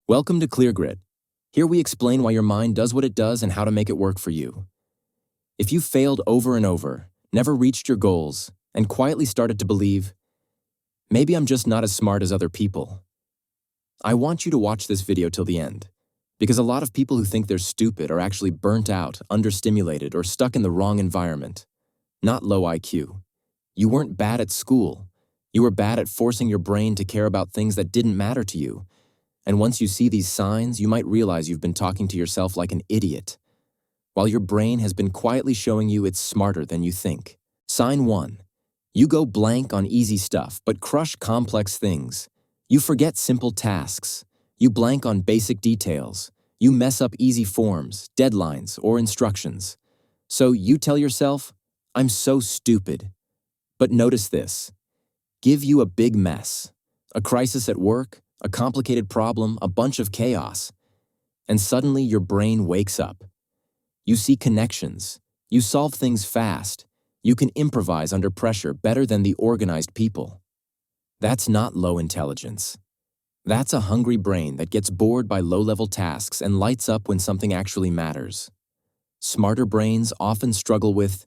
Welcome to ClearGrit. Here we explain why your mind does what it does and how to make it work for you. If you failed over and over, never reached your goals, and quietly started to believe, maybe I'm just not as smart as other people, I want you to watch this video till the end, because a lot of people who think they're stupid are actually burnt out, understimulated, or stuck in the wrong environment. Not low IQ. You weren't bad at school. You were bad at forcing your brain to care about things that didn't matter to you. And once you see these signs, you might realize you've been talking to yourself like an idiot, while your brain has been quietly showing you it's smarter than you think. Sign 1. You go blank on easy stuff, but crush complex things. You forget simple tasks. You blank on basic details. You mess up easy forms, deadlines, or instructions. So you tell yourself, I'm so stupid. But notice this. Give you a big mess, a crisis at work, a complicated problem, a bunch of chaos. And suddenly your brain wakes up. You see connections. You solve things fast. You can improvise under pressure better than the organized people. That's not low intelligence. That's a hungry brain that gets bored by low-level tasks and lights up when something actually matters. Smarter brains often struggle with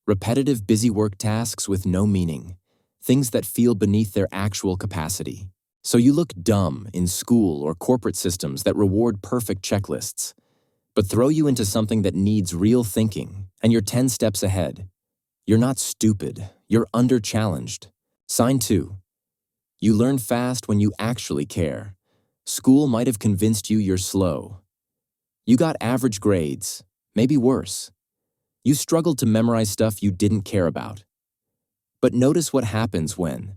repetitive busy work tasks with no meaning, things that feel beneath their actual capacity. So you look dumb in school or corporate systems that reward perfect checklists, but throw you into something that needs real thinking, and you're 10 steps ahead. You're not stupid, you're under-challenged. Sign 2. You learn fast when you actually care. School might have convinced you you're slow. You got average grades, maybe worse. You struggled to memorize stuff you didn't care about. But notice what happens when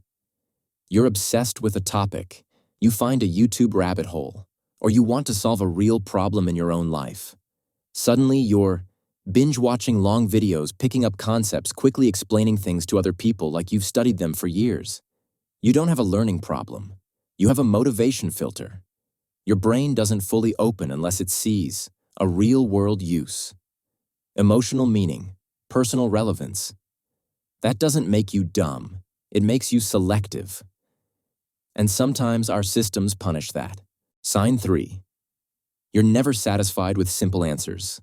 you're obsessed with a topic, you find a YouTube rabbit hole, or you want to solve a real problem in your own life. Suddenly, you're binge-watching long videos, picking up concepts, quickly explaining things to other people like you've studied them for years. You don't have a learning problem. You have a motivation filter. Your brain doesn't fully open unless it sees a real-world use. Emotional meaning, personal relevance. That doesn't make you dumb. It makes you selective. And sometimes our systems punish that. Sign 3. You're never satisfied with simple answers.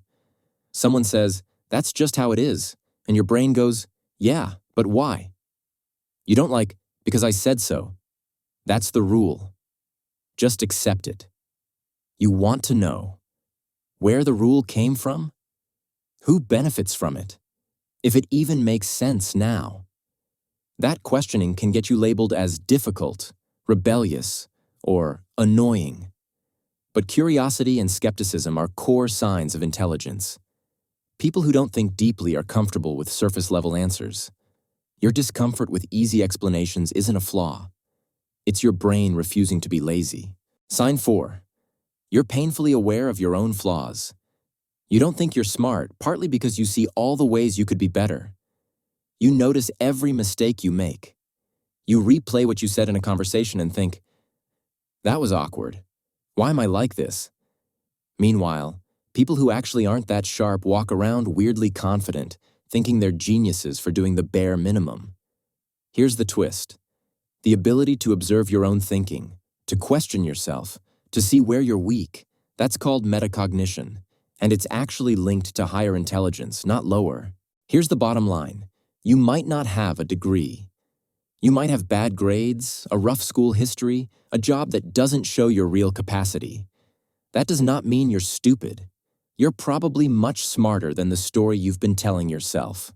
Someone says, that's just how it is, and your brain goes, yeah, but why? You don't like, because I said so. That's the rule. Just accept it. You want to know where the rule came from, who benefits from it, if it even makes sense now. That questioning can get you labeled as difficult, rebellious, or annoying. But curiosity and skepticism are core signs of intelligence. People who don't think deeply are comfortable with surface-level answers. Your discomfort with easy explanations isn't a flaw. It's your brain refusing to be lazy. Sign 4. You're painfully aware of your own flaws. You don't think you're smart, partly because you see all the ways you could be better. You notice every mistake you make. You replay what you said in a conversation and think, that was awkward. Why am I like this? Meanwhile, people who actually aren't that sharp walk around weirdly confident, thinking they're geniuses for doing the bare minimum. Here's the twist. The ability to observe your own thinking, to question yourself, to see where you're weak, that's called metacognition, and it's actually linked to higher intelligence, not lower. Here's the bottom line. You might not have a degree. You might have bad grades, a rough school history, a job that doesn't show your real capacity. That does not mean you're stupid. You're probably much smarter than the story you've been telling yourself.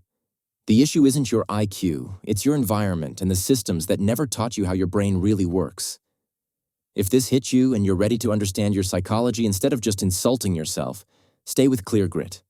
The issue isn't your IQ, it's your environment and the systems that never taught you how your brain really works. If this hit you and you're ready to understand your psychology instead of just insulting yourself, stay with ClearGrit.